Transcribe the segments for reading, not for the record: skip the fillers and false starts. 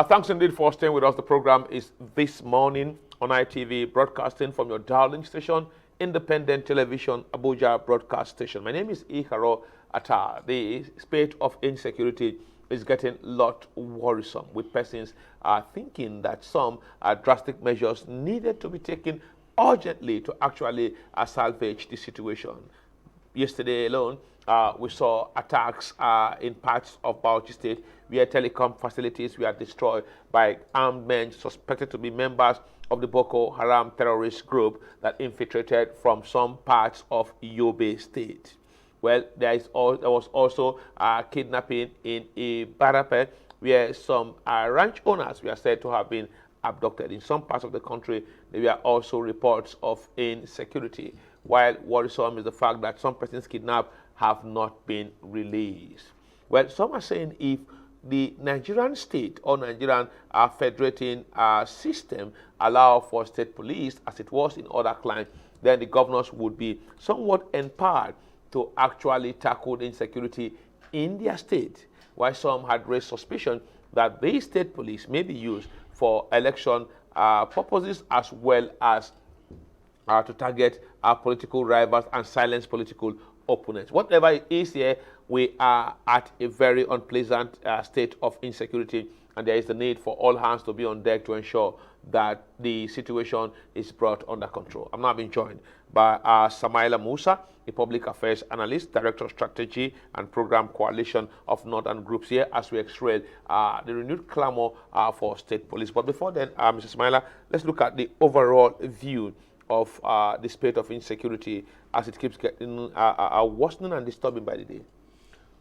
Thanks indeed for staying with us. The program is This Morning on ITV, broadcasting from your darling station, Independent Television, Abuja Broadcast Station. My name is Iharo Atta. The spate of insecurity is getting a lot worrisome, with persons thinking that some drastic measures needed to be taken urgently to actually salvage the situation. Yesterday alone, we saw attacks in parts of Bauchi State where telecom facilities were destroyed by armed men suspected to be members of the Boko Haram terrorist group that infiltrated from some parts of Yobe State. Well, there was also kidnapping in Ibarape, where some ranch owners were said to have been abducted. In some parts of the country, there were also reports of insecurity, while worrisome is the fact that some persons kidnapped have not been released. Well, some are saying if the Nigerian state or Nigerian federating system allow for state police, as it was in other climes, then the governors would be somewhat empowered to actually tackle the insecurity in their state, while some had raised suspicion that these state police may be used for election purposes, as well as to target political rivals and silence political opponents. Whatever it is here, we are at a very unpleasant state of insecurity, and there is the need for all hands to be on deck to ensure that the situation is brought under control. I'm now being joined by Samaila Musa, a public affairs analyst, director of strategy and program coalition of Northern Groups, here as we x-ray the renewed clamor for state police. But before then, Mr. Samaila, let's look at the overall view of the state of insecurity as it keeps getting worsening and disturbing by the day.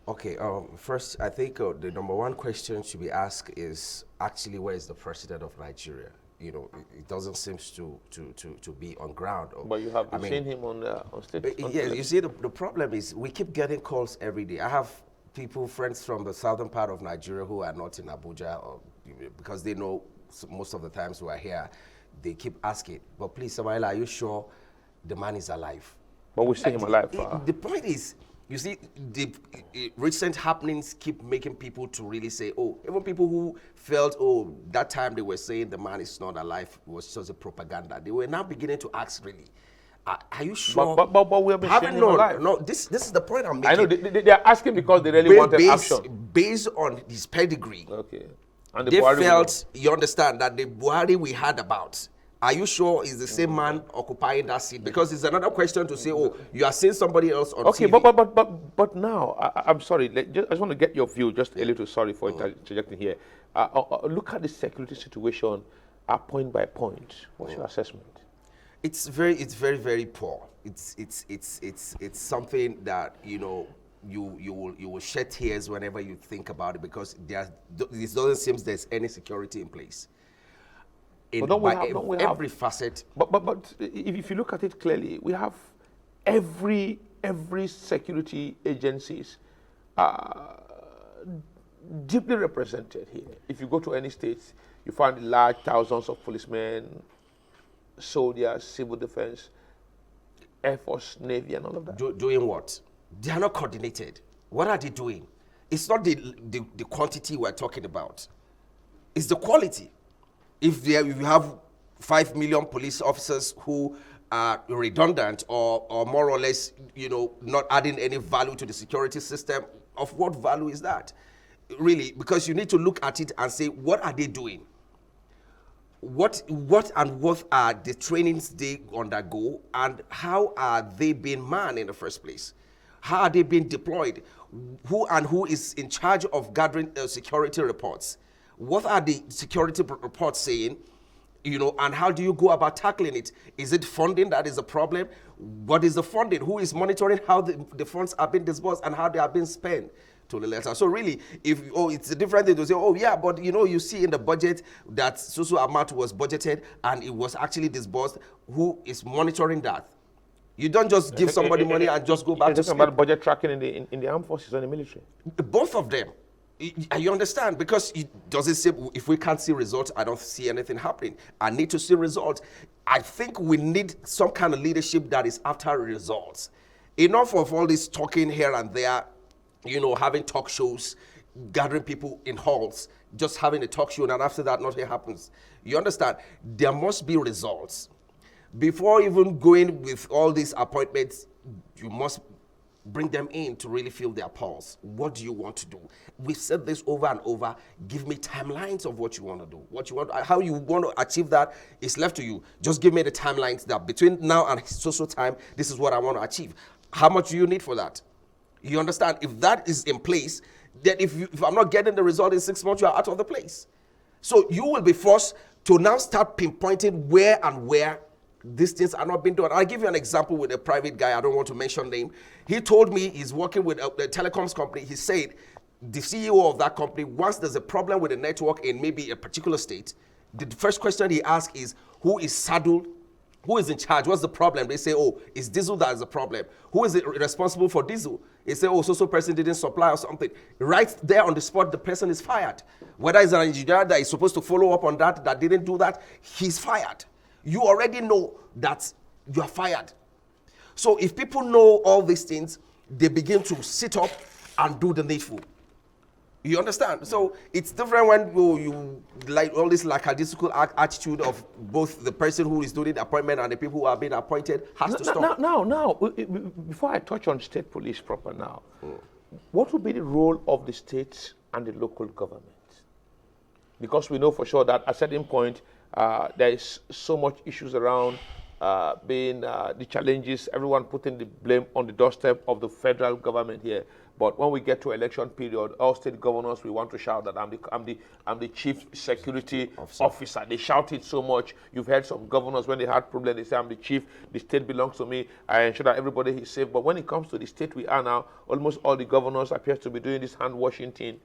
Okay, first, I think the number one question should be asked is actually, where is the president of Nigeria? You know, it doesn't seem to be on ground. But you have seen him on state. Yes, you see, the problem is we keep getting calls every day. I have friends from the southern part of Nigeria who are not in Abuja, or, because they know most of the times we are here, they keep asking, but please, Samaila, are you sure the man is alive? But we see him alive. The point is, you see, the recent happenings keep making people to really say, oh, even people who felt, oh, that time they were saying the man is not alive was just a propaganda. They were now beginning to ask, really, are you sure? But we have been seeing him alive. No, this is the point I'm making. I know, they are asking because they really wanted action. Based on his pedigree. Okay. And they felt, you understand, that the Buhari we heard about, are you sure is the same man occupying that seat? Because it's another question to say, oh, you are seeing somebody else on TV. Okay, but now, I'm sorry, I just want to get your view, just a little, sorry for interjecting here. Look at the security situation point by point. What's your assessment? It's very, very poor. It's something that, you know, you will shed tears whenever you think about it, because it doesn't seem there's any security in place. Every facet. But if you look at it clearly, we have every security agencies deeply represented here. If you go to any states, you find large thousands of policemen, soldiers, civil defense, Air Force, Navy, and all of that. Doing what? They are not coordinated. What are they doing? It's not the quantity we're talking about. It's the quality. If you have 5 million police officers who are redundant or more or less, you know, not adding any value to the security system, of what value is that? Really, because you need to look at it and say, what are they doing? What are the trainings they undergo, and how are they being manned in the first place? How are they being deployed? Who is in charge of gathering security reports? What are the security reports saying? You know, and how do you go about tackling it? Is it funding that is a problem? What is the funding? Who is monitoring how the funds are being disbursed and how they are being spent? To the letter. So really, it's a different thing to say, oh yeah, but you know, you see in the budget that so amount was budgeted and it was actually disbursed. Who is monitoring that? You don't just give somebody money and just go back to sleep. About budget tracking in the armed forces and the military. Both of them. You understand? Because it doesn't say, if we can't see results, I don't see anything happening. I need to see results. I think we need some kind of leadership that is after results. Enough of all this talking here and there, you know, having talk shows. gathering people in halls, just having a talk show, and after that nothing happens. You understand? There must be results. Before even going with all these appointments, you must bring them in to really feel their pulse. What do you want to do? We've said this over and over. Give me timelines of what you want to do. What you want, how you want to achieve that is left to you. Just give me the timelines that between now and so time, this is what I want to achieve. How much do you need for that? You understand? If that is in place, then if I'm not getting the result in 6 months, you are out of the place. So you will be forced to now start pinpointing where these things are not being done. I'll give you an example with a private guy. I don't want to mention name. He told me he's working with a telecoms company. He said the CEO of that company, once there's a problem with the network in maybe a particular state, the first question he asks is, who is saddled? Who is in charge? What's the problem? They say, oh, it's diesel that is the problem. Who is responsible for diesel? They say, oh, so person didn't supply or something. Right there on the spot, the person is fired. Whether it's an engineer that is supposed to follow up on that didn't do that, he's fired. You already know that you are fired. So if people know all these things, they begin to sit up and do the needful. You understand? So it's different when you like all this lackadaisical attitude of both the person who is doing the appointment and the people who are being appointed has to stop. Now, before I touch on state police proper now, what would be the role of the states and the local government? Because we know for sure that at a certain point, there is so much issues around the challenges, everyone putting the blame on the doorstep of the federal government here. But when we get to election period, all state governors, we want to shout that I'm the chief security officer. They shout it so much. You've heard some governors, when they had problems, they say, I'm the chief, the state belongs to me, I ensure that everybody is safe. But when it comes to the state we are now, almost all the governors appear to be doing this hand-washing thing.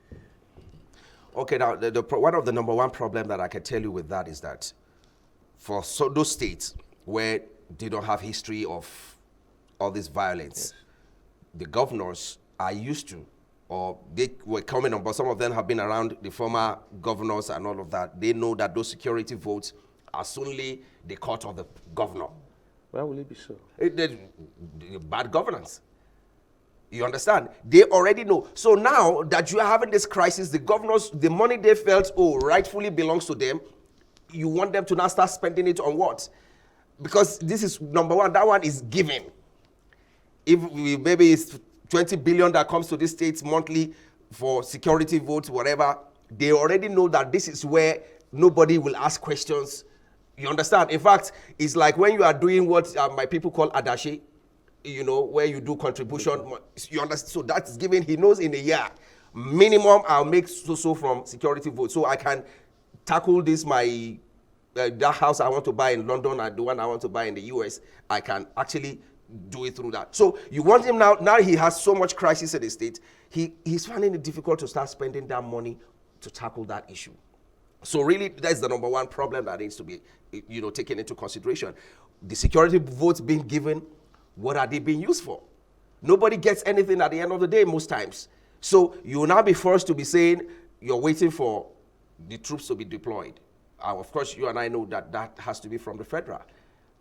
Okay, now, one of the number one problem that I can tell you with that is that for those states where they don't have history of all this violence, yes, the governors are used to, or they were coming on, but some of them have been around the former governors and all of that. They know that those security votes are solely the court of the governor. Why will it be so? Bad governance. You understand? They already know. So now that you are having this crisis, the governors, the money they felt, rightfully belongs to them, you want them to now start spending it on what? Because this is number one, that one is given. If maybe it's 20 billion that comes to the states monthly for security votes, whatever, they already know that this is where nobody will ask questions. You understand? In fact, it's like when you are doing what my people call adashi, where you do contribution. You understand? So that's given. He knows in a year, minimum I'll make so from security votes. So I can tackle this, that house I want to buy in London and the one I want to buy in the US, I can actually do it through that. So you want him now he has so much crisis in the state, he's finding it difficult to start spending that money to tackle that issue. So really, that's the number one problem that needs to be, taken into consideration. The security votes being given, what are they being used for? Nobody gets anything at the end of the day most times. So you will now be forced to be saying you're waiting for the troops to be deployed. Of course, you and I know that has to be from the federal.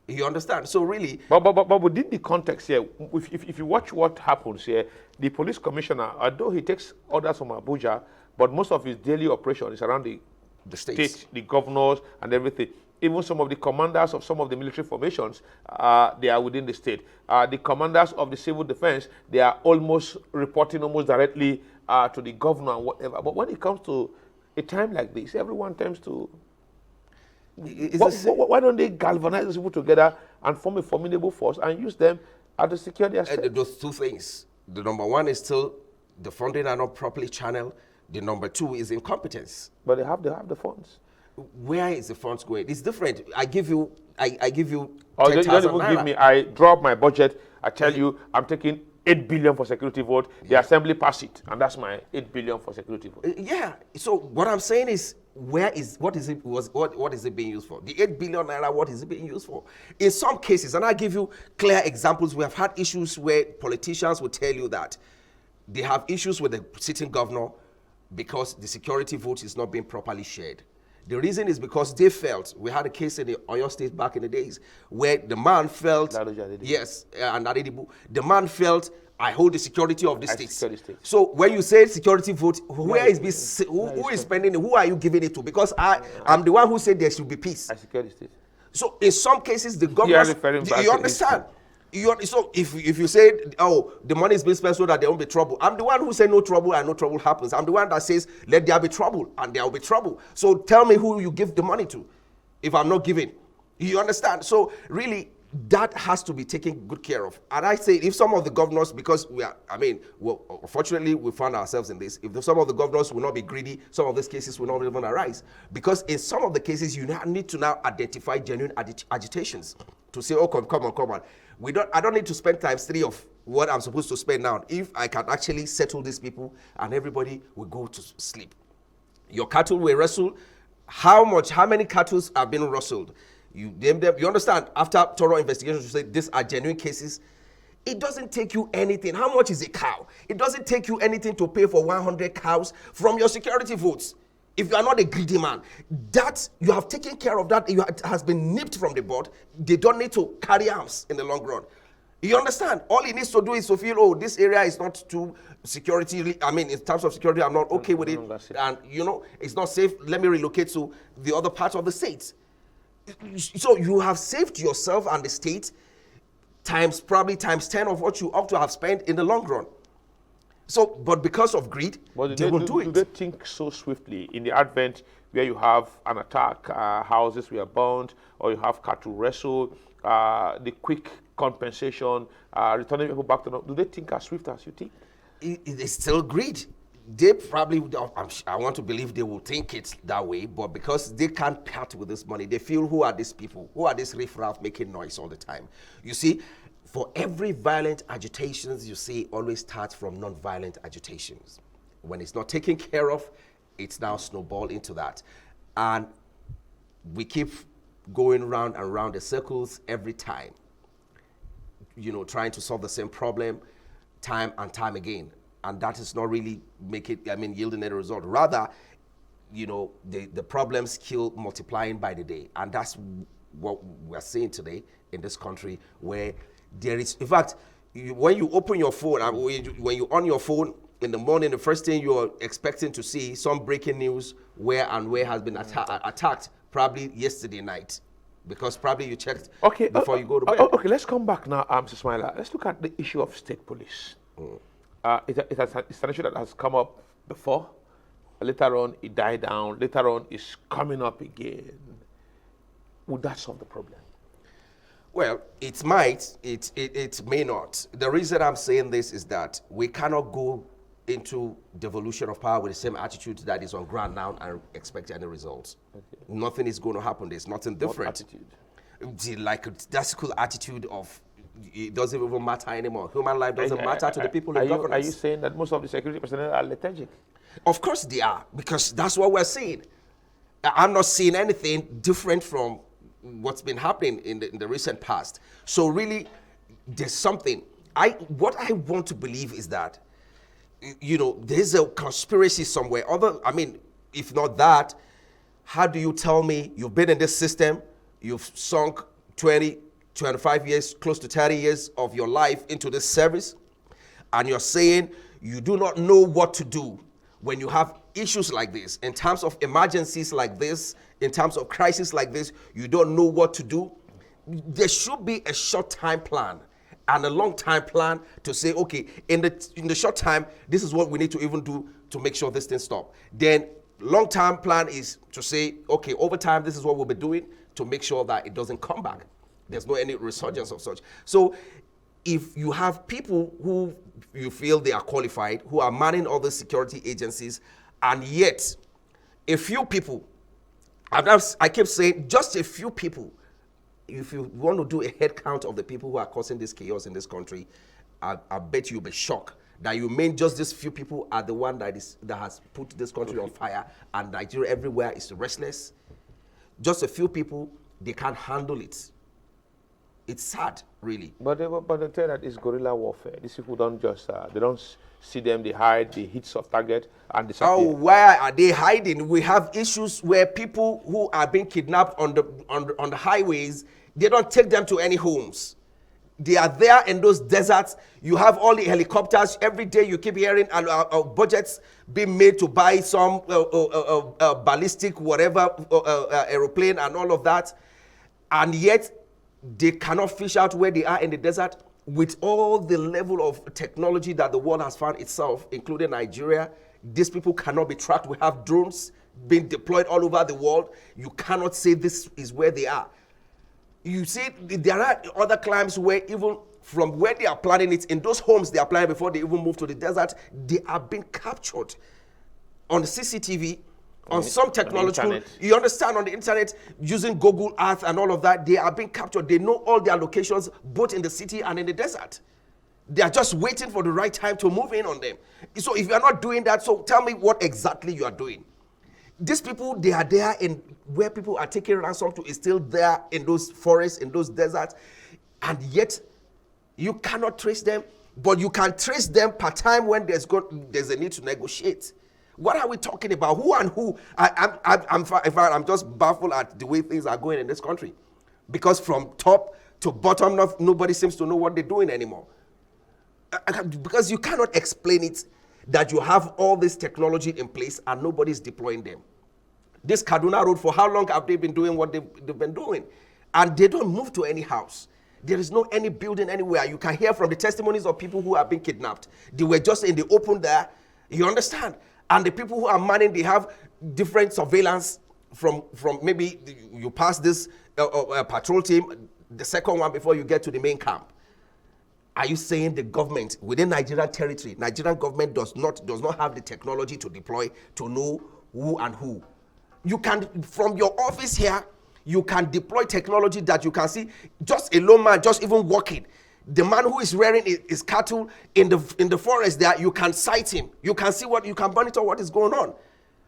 You understand? So really... But within the context here, if you watch what happens here, the police commissioner, although he takes orders from Abuja, but most of his daily operation is around the state, the governors and everything. Even some of the commanders of some of the military formations, they are within the state. The commanders of the civil defense, they are almost reporting almost directly to the governor and whatever. But when it comes to a time like this, everyone tends to... Why don't they galvanize those people together and form a formidable force and use them as the security aspect? Those two things. The number one is still the funding are not properly channeled. The number two is incompetence. But they have the funds. Where is the funds going? It's different. I give you Oh, you don't even give me. I drop my budget. I tell you, I'm taking 8 billion for security vote. The assembly pass it, and that's my 8 billion for security vote. Yeah. So what I'm saying is, what is it being used for? The 8 billion naira, what is it being used for? In some cases, and I give you clear examples, we have had issues where politicians will tell you that they have issues with the sitting governor because the security vote is not being properly shared. The reason is because they felt, we had a case in the Oyo State back in the days, where the man felt, yes, and the man felt I hold the security of the I states. secure the states. So when you say security vote, who is spending it? Who are you giving it to? Because I'm the one who said there should be peace. I secure the state. So in some cases, the government, referring back you to understand? So if you say, oh, the money is being spent so that there won't be trouble, I'm the one who say no trouble and no trouble happens. I'm the one that says let there be trouble and there will be trouble. So tell me who you give the money to if I'm not giving. You understand? So really, that has to be taken good care of. And I say if some of the governors, because unfortunately we found ourselves in this, if some of the governors will not be greedy, some of these cases will not even arise. Because in some of the cases, you need to now identify genuine agitations to say, oh, come on. I don't need to spend times 3 of what I'm supposed to spend now. If I can actually settle these people and everybody will go to sleep. Your cattle will wrestle. How many cattle have been rustled? You name them. You understand? After thorough investigations, you say these are genuine cases. It doesn't take you anything. How much is a cow? It doesn't take you anything to pay for 100 cows from your security votes. If you are not a greedy man, that you have taken care of that, it has been nipped from the board. They don't need to carry arms in the long run. You understand? All he needs to do is to feel, oh, this area is not too security. In terms of security, I'm not okay with it. And, it's not safe. Let me relocate to the other part of the state. So you have saved yourself and the state probably times 10 of what you ought to have spent in the long run. So, but because of greed, they will do it. Do they think so swiftly in the advent where you have an attack, houses were burned, or you have cattle wrestle, the quick compensation, returning people back to normal? Do they think as swift as you think? It is still greed. They probably, I want to believe they will think it that way, but because they can't part with this money, they feel, who are these people? Who are these riffraff making noise all the time? You see, for every violent agitations you see always starts from non-violent agitations. When it's not taken care of, it's now snowball into that. And we keep going round and round the circles every time, trying to solve the same problem time and time again. And that is not really yielding any result. Rather, the problems keep multiplying by the day. And that's what we're seeing today in this country, where there is, in fact, when you open your phone, when you're on your phone in the morning, the first thing you're expecting to see some breaking news where has been attacked, probably yesterday night, because probably you checked before you go to bed. Okay, let's come back now, Mr. Smiler. Let's look at the issue of state police. It's an issue that has come up before. Later on, it died down. Later on, it's coming up again. Would that solve the problem? Well, it might, it may not. The reason I'm saying this is that we cannot go into devolution of power with the same attitude that is on ground now and expect any results. Okay. Nothing is going to happen. There's nothing different. What attitude? Like a classical attitude of it doesn't even matter anymore. Human life doesn't matter to the people in governance. Are you saying that most of the security personnel are lethargic? Of course they are, because that's what we're seeing. I'm not seeing anything different from what's been happening in the recent past. So really, there's something. What I want to believe is that, there's a conspiracy somewhere. If not that, how do you tell me you've been in this system, you've sunk 20, 25 years, close to 30 years of your life into this service, and you're saying you do not know what to do when you have issues like this, in terms of emergencies like this, in terms of crisis like this, you don't know what to do. There should be a short time plan and a long time plan to say, okay, in the short time, this is what we need to even do to make sure this thing stops. Then long term plan is to say, okay, over time, this is what we'll be doing to make sure that it doesn't come back. There's no any resurgence of such. So if you have people who you feel they are qualified, who are manning all the security agencies, and yet a few people, I keep saying just a few people, if you want to do a head count of the people who are causing this chaos in this country, I bet you'll be shocked that you mean just these few people are the one that has put this country on fire, and Nigeria everywhere is restless. Just a few people, they can't handle it. It's sad, really. But they tell that it's guerrilla warfare. These people don't just, they don't see them, they hide, they hit soft target and disappear. Oh, why are they hiding? We have issues where people who are being kidnapped on the highways, they don't take them to any homes. They are there in those deserts. You have all the helicopters. Every day you keep hearing budgets being made to buy some ballistic whatever aeroplane and all of that. And yet they cannot fish out where they are in the desert with all the level of technology that the world has found itself, including Nigeria. These people cannot be tracked. We have drones being deployed all over the world. You cannot say this is where they are. You see, there are other climes where even from where they are planning it, in those homes they are planning before they even move to the desert, they are being captured on the CCTV, on some technology. You understand, on the internet, using Google Earth and all of that, they are being captured. They know all their locations, both in the city and in the desert. They are just waiting for the right time to move in on them. So if you are not doing that, so tell me what exactly you are doing. These people, they are there in where people are taking ransom to, is still there in those forests, in those deserts, and yet you cannot trace them, but you can trace them per time when there's a need to negotiate. What are we talking about? Who and who? I'm just baffled at the way things are going in this country, because from top to bottom, nobody seems to know what they're doing anymore. Because you cannot explain it that you have all this technology in place and nobody's deploying them. This Kaduna Road, for how long have they been doing what they've been doing? And they don't move to any house. There is no any building anywhere. You can hear from the testimonies of people who have been kidnapped. They were just in the open there. You understand? And the people who are manning, they have different surveillance from maybe you pass this patrol team, the second one before you get to the main camp. Are you saying the government within Nigerian territory, Nigerian government does not have the technology to deploy to know who and who? You can, from your office here, you can deploy technology that you can see just a lone man, just even walking. The man who is rearing his cattle in the forest there, you can sight him. You can see you can monitor what is going on.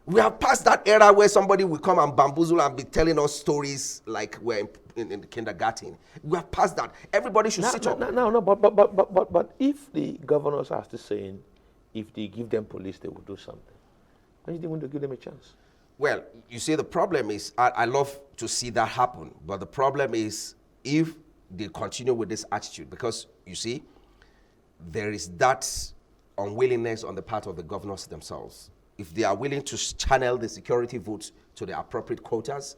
We have passed that era where somebody will come and bamboozle and be telling us stories like we're in the kindergarten. We have passed that. Everybody should sit up. No, but if the governors are still saying if they give them police, they will do something, don't you think we want to give them a chance? Well, you see, the problem is, I love to see that happen, but the problem is if they continue with this attitude, because you see, there is that unwillingness on the part of the governors themselves. If they are willing to channel the security votes to the appropriate quotas,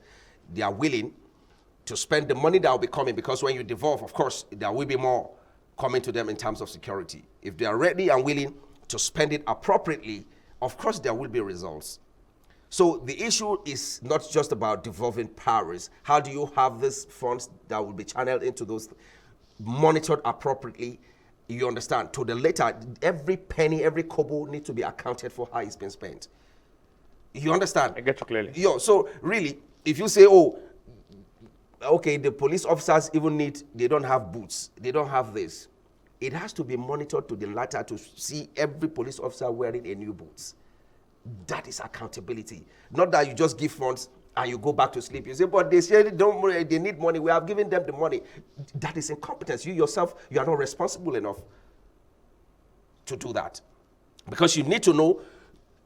they are willing to spend the money that will be coming, because when you devolve, of course, there will be more coming to them in terms of security. If they are ready and willing to spend it appropriately, of course, there will be results. So the issue is not just about devolving powers. How do you have these funds that will be channeled into those, monitored appropriately? You understand? To the later, every penny, every kobo needs to be accounted for how it's been spent. You understand? I get you clearly. So really, if you say, oh, okay, the police officers they don't have boots, they don't have this. It has to be monitored to the latter to see every police officer wearing a new boots. That is accountability. Not that you just give funds and you go back to sleep. You say, but they say they need money. We have given them the money. That is incompetence. You yourself, you are not responsible enough to do that. Because you need to know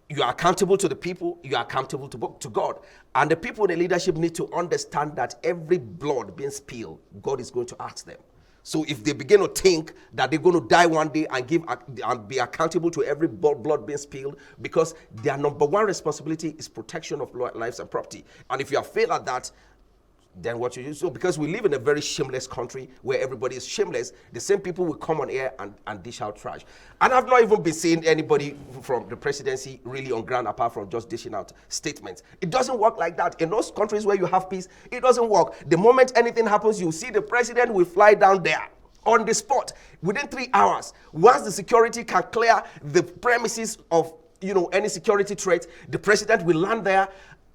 you are accountable to the people, you are accountable to God. And the people in the leadership need to understand that every blood being spilled, God is going to ask them. So if they begin to think that they're going to die one day and be accountable to every blood being spilled, because their number one responsibility is protection of lives and property. And if you have failed at that, then what you do? So because we live in a very shameless country where everybody is shameless, the same people will come on air and dish out trash. And I've not even been seeing anybody from the presidency really on ground apart from just dishing out statements. It doesn't work like that. In those countries where you have peace, it doesn't work. The moment anything happens, you see the president will fly down there on the spot within 3 hours. Once the security can clear the premises of any security threat, the president will land there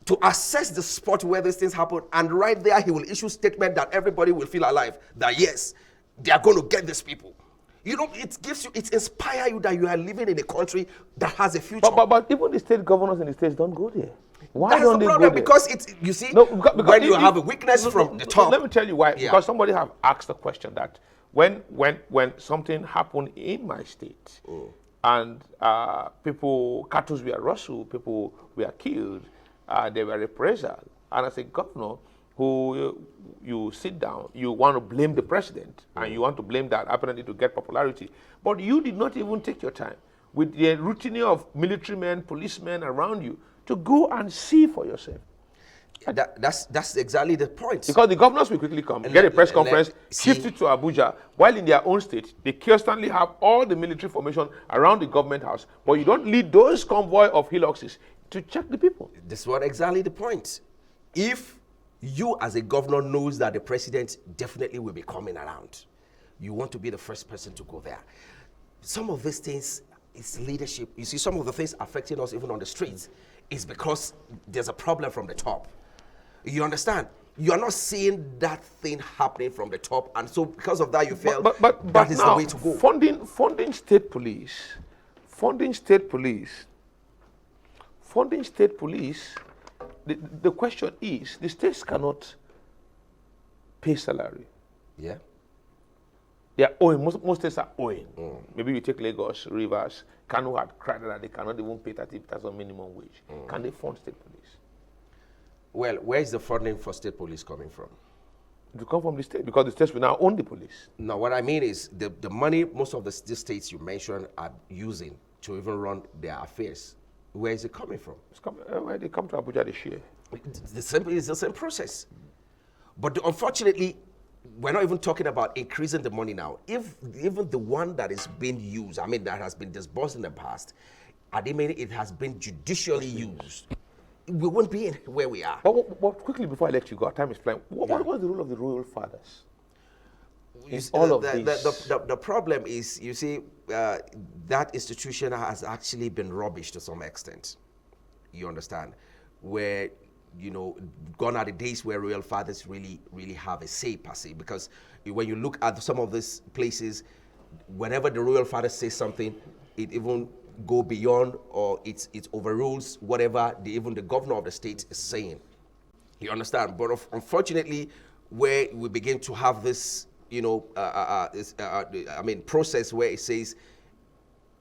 to assess the spot where these things happen, and right there he will issue statement that everybody will feel alive, that yes, they are going to get these people. It inspires you that you are living in a country that has a future. But even the state governors in the states don't go there. Why That's don't the they problem, go there? because because when you have a weakness from the top. Let me tell you why. Yeah. Because somebody have asked the question that when something happened in my state, and cattle were rustled, people were killed, they were reprisal. And as a governor, who you sit down, you want to blame the president, and you want to blame that apparently to get popularity. But you did not even take your time with the routine of military men, policemen around you to go and see for yourself. That's exactly the point. Because the governors will quickly come, get a press conference, shift it to Abuja, while in their own state, they constantly have all the military formation around the government house, but you don't lead those convoy of Hiluxes to check the people. This is what exactly the point. If you as a governor knows that the president definitely will be coming around, you want to be the first person to go there. Some of these things is leadership. You see, some of the things affecting us even on the streets is because there's a problem from the top. You understand? You are not seeing that thing happening from the top, and so because of that, you feel that is now, the way to go. Funding state police, the question is, the states cannot pay salary. Yeah. They are owing. Most states are owing. Maybe you take Lagos, Rivers, Kano had cried that they cannot even pay 30% minimum wage. Can they fund state police? Well, where is the funding for state police coming from? To come from the state, because the states will now own the police. No, what I mean is the money most of the states you mentioned are using to even run their affairs. Where is it coming from? It's when they come to Abuja, they share. It's the same process. But unfortunately, we're not even talking about increasing the money now. If even the one that is being used, I mean, that has been disbursed in the past, it has been judicially used, we won't be in where we are. But quickly before I let you go, our time is flying. What was the role of the royal fathers? The problem is, you see, that institution has actually been rubbish to some extent. You understand? Where, gone are the days where royal fathers really have a say per se. Because when you look at some of these places, whenever the royal father says something, it even go beyond, or it overrules whatever even the governor of the state is saying. You understand? But unfortunately, where we begin to have this, process where it says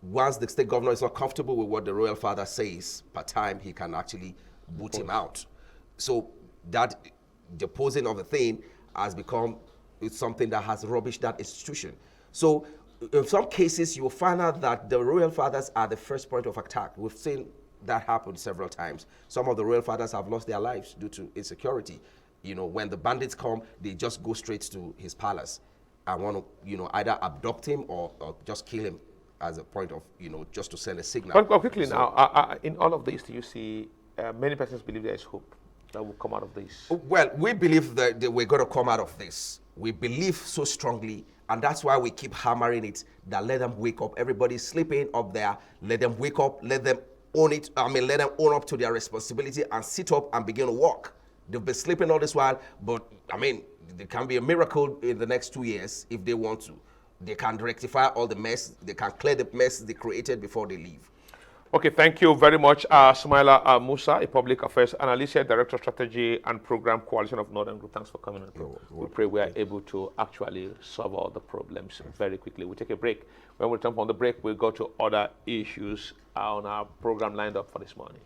once the state governor is not comfortable with what the royal father says per time, he can actually boot him out. So that deposing of the thing has become something that has rubbished that institution. So in some cases, you will find out that the royal fathers are the first point of attack. We've seen that happen several times. Some of the royal fathers have lost their lives due to insecurity. When the bandits come, they just go straight to his palace and want to, either abduct him or just kill him as a point of, just to send a signal. But quickly now, in all of this, do you see many persons believe there is hope that will come out of this? Well, we believe that we're going to come out of this. We believe so strongly, and that's why we keep hammering it, that let them wake up. Everybody's sleeping up there. Let them wake up. Let them own it. Let them own up to their responsibility and sit up and begin to work. They've been sleeping all this while, but there can be a miracle in the next 2 years if they want to. They can rectify all the mess. They can clear the mess they created before they leave. Okay, thank you very much, Sumaila Musa, a public affairs analyst here, Director of Strategy and Program Coalition of Northern Group. Thanks for coming on. We pray we are able to actually solve all the problems very quickly. We'll take a break. When we return from the break, we'll go to other issues on our program lined up for this morning.